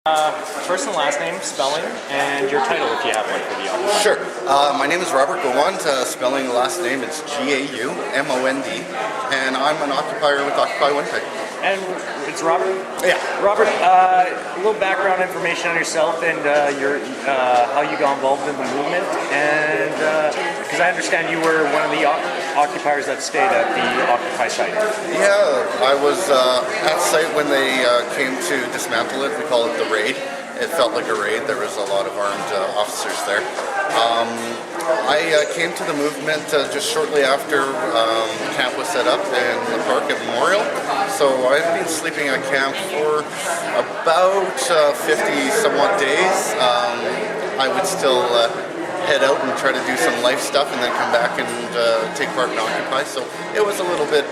First and last name, spelling, and your title if you have one for the audience. Sure. My name is Robert Gaumond. Spelling the last name is Gaumond, and I'm an occupier with Occupy Winnipeg. And it's Robert? Yeah. Robert, a little background information on yourself and how you got involved in the movement, and because I understand you were one of the occupiers that stayed at the Occupy site. Yeah, I was at site when they came to dismantle it. We call it the raid. It felt like a raid. There was a lot of armed officers there. I came to the movement just shortly after camp was set up in the park at Memorial. So I've been sleeping at camp for about 50 somewhat days. I would still head out and try to do some life stuff and then come back and take part in Occupy. So it was a little bit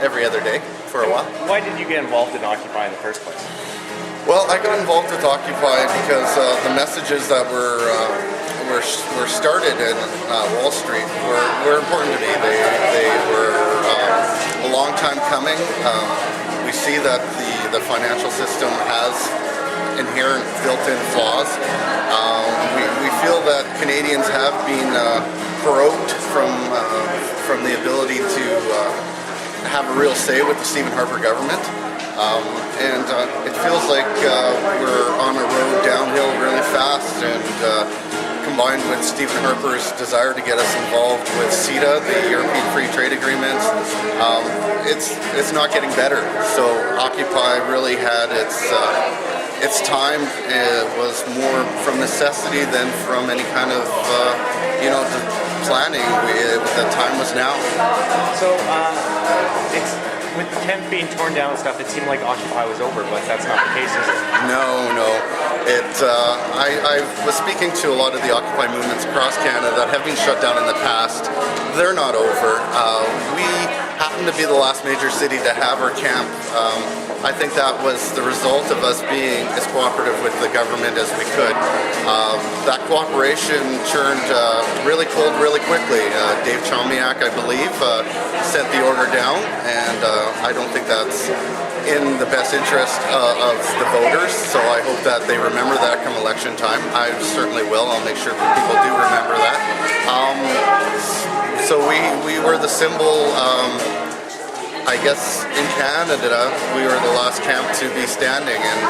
every other day for a while. Why did you get involved in Occupy in the first place? Well, I got involved with Occupy because the messages that were started in Wall Street were important to me. They were a long time coming. We see that the financial system has inherent built-in flaws. We feel that Canadians have been prorogued from the ability to have a real say with the Stephen Harper government. And it feels like we're on a road downhill really fast, and combined with Stephen Harper's desire to get us involved with CETA, the European Free Trade Agreement, it's not getting better. So Occupy really had its time. It was more from necessity than from any kind of planning. The time was now. So with the tent being torn down and stuff, it seemed like Occupy was over, but that's not the case, is it? No. I was speaking to a lot of the Occupy movements across Canada that have been shut down in the past. They're not over. We happen to be the last major city to have our camp. I think that was the result of us being as cooperative with the government as we could. That cooperation churned really cold really quickly. Dave Chomiak, I believe, sent the order down, and I don't think that's in the best interest of the voters, so I hope that they remember that come election time. I certainly will. I'll make sure people do remember that. So we were the symbol. I guess in Canada, we were the last camp to be standing, and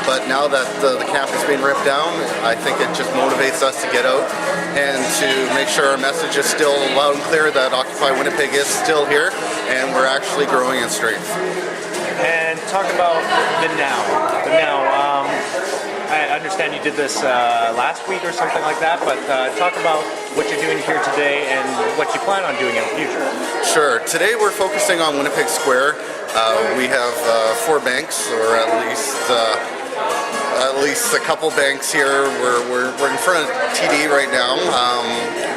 but now that the camp is being ripped down, I think it just motivates us to get out and to make sure our message is still loud and clear that Occupy Winnipeg is still here, and we're actually growing in strength. And talk about the now. I understand you did this last week or something like that, but talk about what you're doing here today and what you plan on doing in the future. Sure. Today we're focusing on Winnipeg Square. We have 4 banks, or at least a couple banks here. We're in front of TD right now,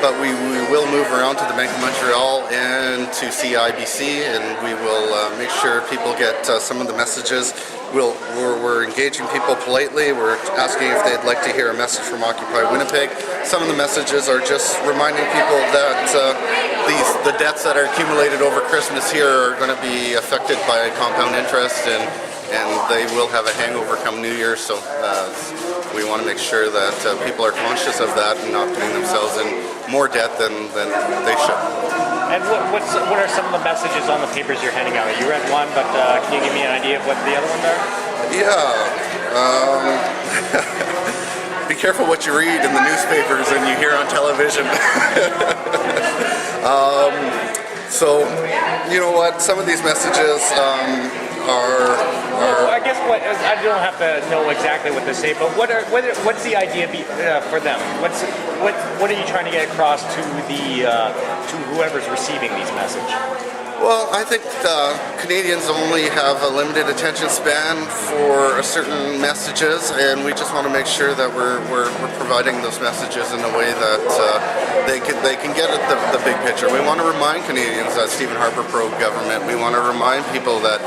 but we will move around to the Bank of Montreal and to CIBC, and we will make sure people get some of the messages. We're engaging people politely. We're asking if they'd like to hear a message from Occupy Winnipeg. Some of the messages are just reminding people that the debts that are accumulated over Christmas here are going to be affected by compound interest, and they will have a hangover come New Year. So we want to make sure that people are conscious of that and not putting themselves in more debt than they should. And what are some of the messages on the papers you're handing out? You read one, but can you give me an idea of what the other ones are? Yeah. Be careful what you read in the newspapers and you hear on television. So, you know what? Some of these messages are. Well, I guess I don't have to know exactly what they say, but what's the idea for them? What are you trying to get across to to whoever's receiving these messages? Well, I think Canadians only have a limited attention span for certain messages, and we just want to make sure that we're providing those messages in a way that they can get at the big picture. We want to remind Canadians that Stephen Harper pro-government. We want to remind people that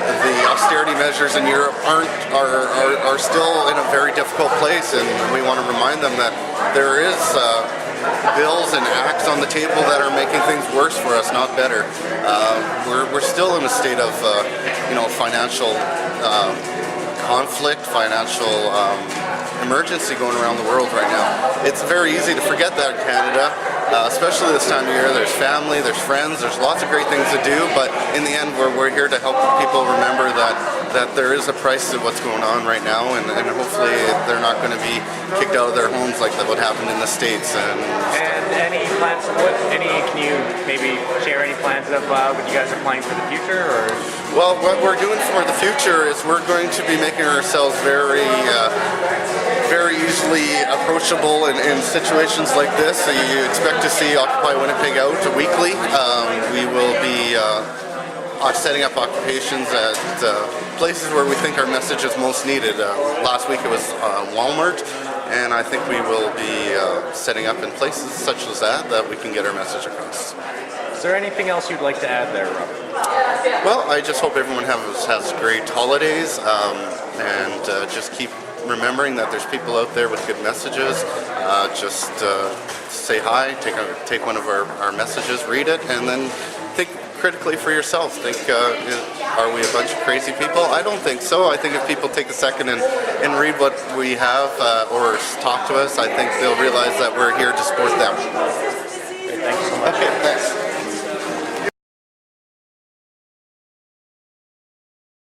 the austerity measures in Europe are still in a very difficult place, and we want to remind them that there is bills and acts on the table that are making things worse for us, not better. We're still in a state of financial conflict, financial emergency going around the world right now. It's very easy to forget that in Canada, especially this time of year. There's family, there's friends, there's lots of great things to do, but in the end we're here to help people remember that there is a price to what's going on right now, and hopefully they're not going to be kicked out of their homes like what happened in the States. And any plans, can you maybe share any plans of what you guys are planning for the future? Or? Well, what we're doing for the future is we're going to be making ourselves very easily approachable in situations like this. So you expect to see Occupy Winnipeg out weekly. We will be setting up occupations at places where we think our message is most needed. Last week it was Walmart, and I think we will be setting up in places such as that we can get our message across. Is there anything else you'd like to add there, Rob? Well, I just hope everyone has great holidays, and just keep remembering that there's people out there with good messages. Just say hi, take one of our messages, read it, and then think critically for yourself. Think, are we a bunch of crazy people? I don't think so. I think if people take a second and read what we have or talk to us, I think they'll realize that we're here to support them.